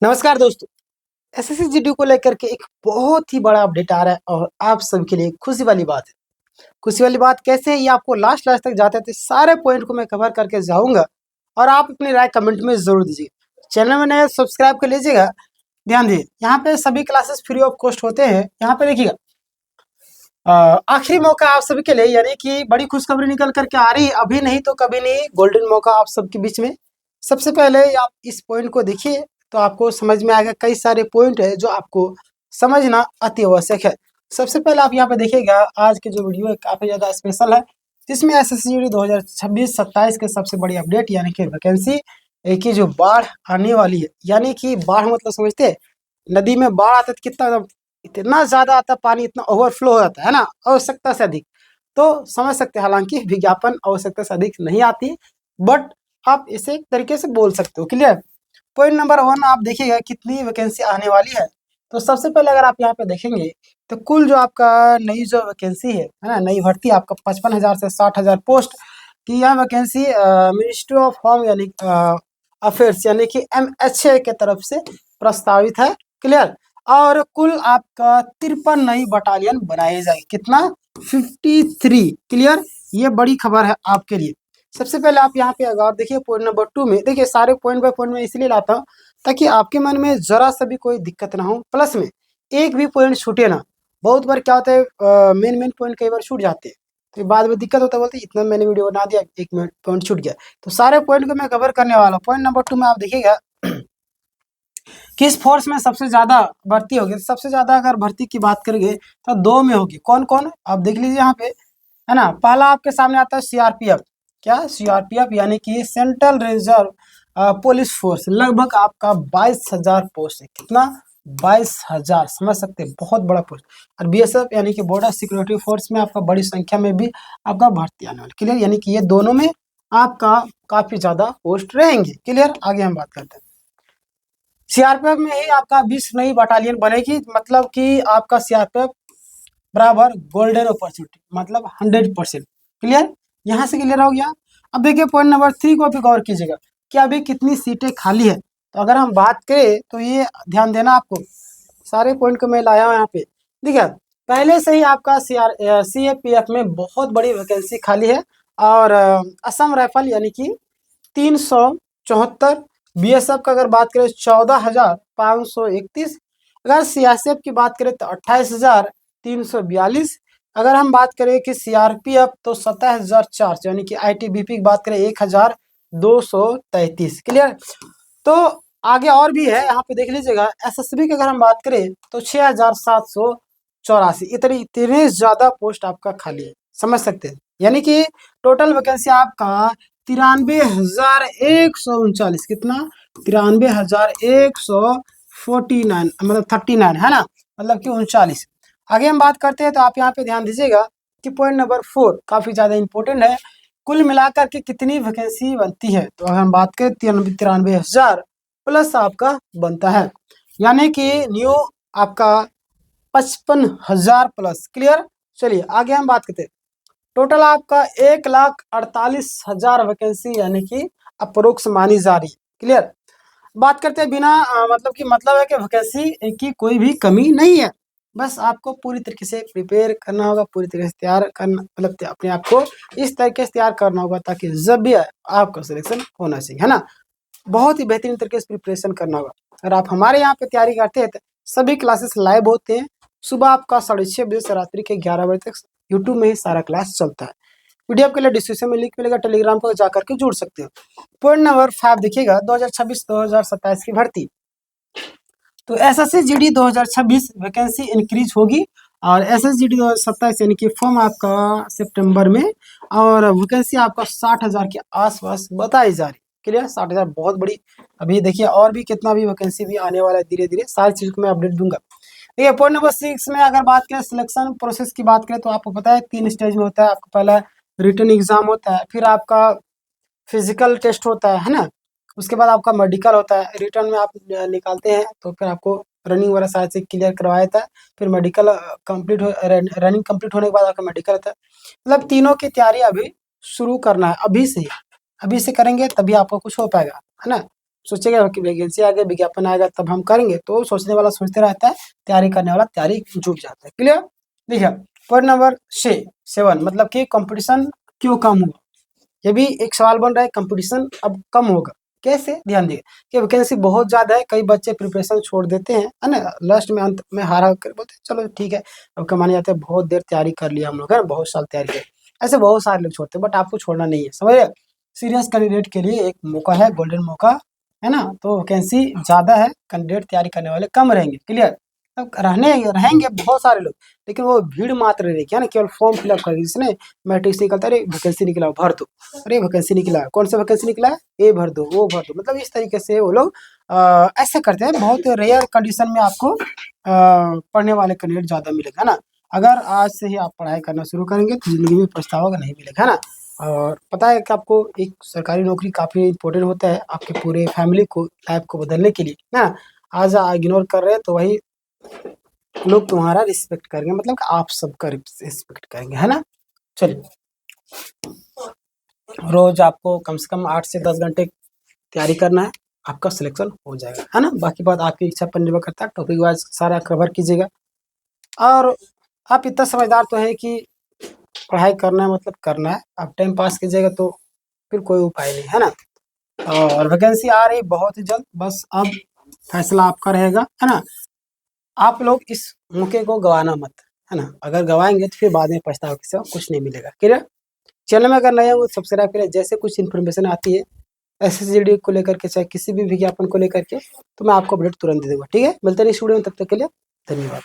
नमस्कार दोस्तों। SSC GD को लेकर के एक बहुत ही बड़ा अपडेट आ रहा है और आप सबके लिए खुशी वाली बात है। खुशी वाली बात कैसे है ये आपको लास्ट तक जाते थे सारे पॉइंट को मैं कवर करके जाऊंगा और आप अपनी राय कमेंट में जरूर दीजिएगा। चैनल में नए सब्सक्राइब कर लीजिएगा। ध्यान दीजिए, यहाँ पे सभी क्लासेस फ्री ऑफ कॉस्ट होते हैं। यहाँ पे देखिएगा, आखिरी मौका आप सभी के लिए, यानी कि बड़ी खुशखबरी निकल करके आ रही है। अभी नहीं तो कभी नहीं, गोल्डन मौका आप सबके बीच में। सबसे पहले आप इस पॉइंट को देखिए तो आपको समझ में आएगा। कई सारे पॉइंट है जो आपको समझना अति आवश्यक है। सबसे पहले आप यहाँ पे देखिएगा, आज की जो वीडियो है काफी ज्यादा स्पेशल है, जिसमें एसएससी 2026-27 के सबसे बड़ी अपडेट यानी कि वैकेंसी की जो बाढ़ आने वाली है। यानी कि बाढ़ मतलब समझते हैं, नदी में बाढ़ आता है तो कितना, इतना ज्यादा आता है पानी, इतना ओवरफ्लो हो जाता है ना, आवश्यकता से अधिक। तो समझ सकते हैं, हालांकि विज्ञापन आवश्यकता से अधिक नहीं आती, बट आप इसे एक तरीके से बोल सकते हो। क्लियर। पॉइंट नंबर 1 आप देखिएगा कितनी वैकेंसी आने वाली है। तो सबसे पहले अगर आप यहाँ पे देखेंगे तो कुल जो आपका नई जो वैकेंसी है ना, नई भर्ती आपका 55,000 से 60,000 पोस्ट की यह वैकेंसी मिनिस्ट्री ऑफ होम यानी अफेयर्स यानी कि MHA के तरफ से प्रस्तावित है। क्लियर। और कुल आपका 53 नई बटालियन बनाई जाएगी। कितना? 53। क्लियर। ये बड़ी खबर है आपके लिए। सबसे पहले आप यहाँ पे अगर देखिए पॉइंट नंबर 2 में, देखिए सारे पॉइंट बाय पॉइंट में इसलिए लाता हूँ ताकि आपके मन में जरा सा भी कोई दिक्कत ना हो, प्लस में एक भी पॉइंट छूटे ना। बहुत बार क्या होता है, मेन पॉइंट कई बार छूट जाते हैं तो बाद में दिक्कत होता है, बोलते इतना मैंने वीडियो बना दिया, एक मिनट पॉइंट छूट गया। तो सारे पॉइंट को मैं कवर करने वाला हूँ। पॉइंट नंबर 2 में आप देखिएगा किस फोर्स में सबसे ज्यादा भर्ती होगी। सबसे ज्यादा अगर भर्ती की बात करेंगे तो 2 में होगी। कौन कौन? आप देख लीजिए यहाँ पे, है ना। पहला आपके सामने आता है सीआरपीएफ। क्या? सीआरपीएफ यानी कि सेंट्रल रिजर्व पुलिस फोर्स। लगभग आपका 22,000 पोस्ट है। कितना? 22,000। समझ सकते हैं, बहुत बड़ा पोस्ट। और बीएसएफ यानी कि बॉर्डर सिक्योरिटी फोर्स में आपका बड़ी संख्या में भी आपका भर्ती आने वाली। क्लियर। यानी कि ये दोनों में आपका काफी ज्यादा पोस्ट रहेंगे। क्लियर। आगे हम बात करते हैं। सीआरपीएफ में ही आपका 20 नई बटालियन बनेगी। मतलब कि आपका सीआरपीएफ बराबर गोल्डन अपॉर्चुनिटी, मतलब 100%। क्लियर। यहाँ से क्लियर हो गया। अब देखिए पॉइंट नंबर 3 को भी गौर कीजिएगा कि अभी कितनी सीटें खाली है। तो अगर हम बात करें तो ये ध्यान देना आपको, सारे पॉइंट को मैं लाया हूँ यहाँ पे। देखिए पहले से ही आपका सीएपीएफ में बहुत बड़ी वैकेंसी खाली है। और असम राइफल यानी कि 374। बीएसएफ का अगर बात करें 14,531। अगर सीआरपीएफ की बात करें तो 28,342। अगर हम बात करें कि सीआरपीएफ तो 27,400, यानी कि आईटीबीपी की बात करें 1,233। क्लियर। तो आगे और भी है, यहाँ पे देख लीजिएगा। एसएसबी की अगर हम बात करें तो 6,784। इतनी इतने ज्यादा पोस्ट आपका खाली है। समझ सकते हैं, यानी कि टोटल वैकेंसी आपका 93,139। कितना? 93,149, मतलब 39, है ना, मतलब कि 39। आगे हम बात करते हैं तो आप यहाँ पे ध्यान दीजिएगा कि पॉइंट नंबर 4 काफी ज्यादा इंपॉर्टेंट है। कुल मिलाकर के कितनी वैकेंसी बनती है? तो अगर हम बात करें 93,000 प्लस आपका बनता है, यानी कि न्यू आपका 55,000 प्लस। क्लियर। चलिए आगे हम बात करते हैं। टोटल आपका 1,48,000 वैकेंसी यानी कि अप्रोक्स मानी जा रही है। क्लियर। बात करते हैं बिना मतलब है कि वैकेंसी की कोई भी कमी नहीं है। बस आपको पूरी तरीके से प्रिपेयर करना होगा, पूरी तरीके से तैयार करना, मतलब अपने आप को इस तरीके से तैयार करना होगा ताकि जब भी आपका सिलेक्शन होना चाहिए, है ना। बहुत ही बेहतरीन तरीके से प्रिपरेशन करना होगा। अगर आप हमारे यहाँ पे तैयारी करते हैं तो सभी क्लासेस लाइव होते हैं। सुबह आपका 6:30 बजे से रात्रि के 11 बजे तक यूट्यूब में ही सारा क्लास चलता है। वीडियो के लिए डिस्क्रिप्शन में लिंक मिलेगा, टेलीग्राम पर जाकर के जुड़ सकते हो। पॉइंट नंबर 5 देखिएगा, 2026-2027 की भर्ती। तो एसएससी जीडी 2026 वैकेंसी इंक्रीज होगी और एसएससी जीडी 2027 यानी कि फॉर्म आपका सितंबर में, और वैकेंसी आपका 60,000 के आसपास बताई जा रही। क्लियर। 60,000 बहुत बड़ी। अभी देखिए और भी कितना भी वैकेंसी भी आने वाला है, धीरे धीरे सारी चीज को मैं अपडेट दूंगा। देखिए पॉइंट नंबर 6 में अगर बात करें सिलेक्शन प्रोसेस की बात करें तो आपको पता है 3 स्टेज में होता है। आपका पहला रिटन एग्जाम होता है, फिर आपका फिजिकल टेस्ट होता है ना, उसके बाद आपका मेडिकल होता है। रिटर्न में आप निकालते हैं तो फिर आपको रनिंग वगैरह शायद से क्लियर करवाया जाता है। फिर मेडिकल कंप्लीट हो, रनिंग कंप्लीट होने के बाद आपका मेडिकल होता है। मतलब तीनों की तैयारी अभी शुरू करना है, अभी से करेंगे तभी आपको कुछ हो पाएगा, है ना। सोचेगा कि वैकेंसी आ गई, विज्ञापन आएगा तब हम करेंगे, तो सोचने वाला सोचते रहता है, तैयारी करने वाला तैयारी जुट जाता है। क्लियर? देखिए पॉइंट नंबर 7 मतलब कि कंपटीशन क्यों कम हुआ, ये भी एक सवाल बन रहा है। कंपटीशन अब कम होगा कैसे, ध्यान दिए कि वैकेंसी बहुत ज़्यादा है, कई बच्चे प्रिपरेशन छोड़ देते हैं, है ना, लास्ट में अंत में हारा कर बोलते हैं चलो ठीक है अब कमाने जाते हैं, बहुत देर तैयारी कर लिया हम लोग, है ना, बहुत साल तैयारी किया, ऐसे बहुत सारे लोग छोड़ते हैं, बट आपको छोड़ना नहीं है, समझिए। सीरियस कैंडिडेट के लिए एक मौका है, गोल्डन मौका है ना, तो वैकेंसी ज़्यादा है, कैंडिडेट तैयारी करने वाले कम रहेंगे। क्लियर? अब रहेंगे बहुत सारे लोग, लेकिन वो भीड़ मात्र रहेगी, है ना, केवल फॉर्म फिलअप करेगी, जिसने मैट्रिक से निकलता है, अरे वैकेंसी निकला भर दो, अरे वैकेंसी निकला है, कौन सा वैकेंसी निकला है, ये भर दो वो भर दो, मतलब इस तरीके से वो लोग ऐसे करते हैं। बहुत रेयर कंडीशन में आपको पढ़ने वाले कैंडिडेट ज़्यादा मिलेगा, है ना। अगर आज से ही आप पढ़ाई करना शुरू करेंगे तो ज़िंदगी में पछतावा नहीं मिलेगा, है ना। और पता है कि आपको एक सरकारी नौकरी काफ़ी इंपॉर्टेंट होता है आपके पूरे फैमिली को, लाइफ को बदलने के लिए, है ना। आज इग्नोर कर रहे हैं तो वही लोग तुम्हारा रिस्पेक्ट करेंगे, मतलब कि आप सबका रिस्पेक्ट करेंगे, है ना। चलिए, रोज आपको कम से कम 8 से 10 घंटे तैयारी करना है, आपका सिलेक्शन हो जाएगा, है ना। बाकी बात आपकी इच्छा पर निर्भर करता है, टॉपिक वाइज सारा कवर कीजिएगा। और आप इतना समझदार तो है कि पढ़ाई करना है मतलब करना है, आप टाइम पास कीजिएगा तो फिर कोई उपाय नहीं, है ना। और वैकेंसी आ रही बहुत ही जल्द, बस अब फैसला आपका रहेगा, है ना। आप लोग इस मौके को गंवाना मत, है ना, अगर गंवाएंगे तो फिर बाद में पछतावा के सिवा कुछ नहीं मिलेगा। क्लियर? चैनल में अगर नए हो सब्सक्राइब करें, जैसे कुछ इन्फॉर्मेशन आती है एसएसजीडी को लेकर के, चाहे किसी भी विज्ञापन को लेकर के, तो मैं आपको अपडेट तुरंत दे दूंगा। ठीक है, मिलते हैं इस वीडियो में, तब तक के लिए धन्यवाद।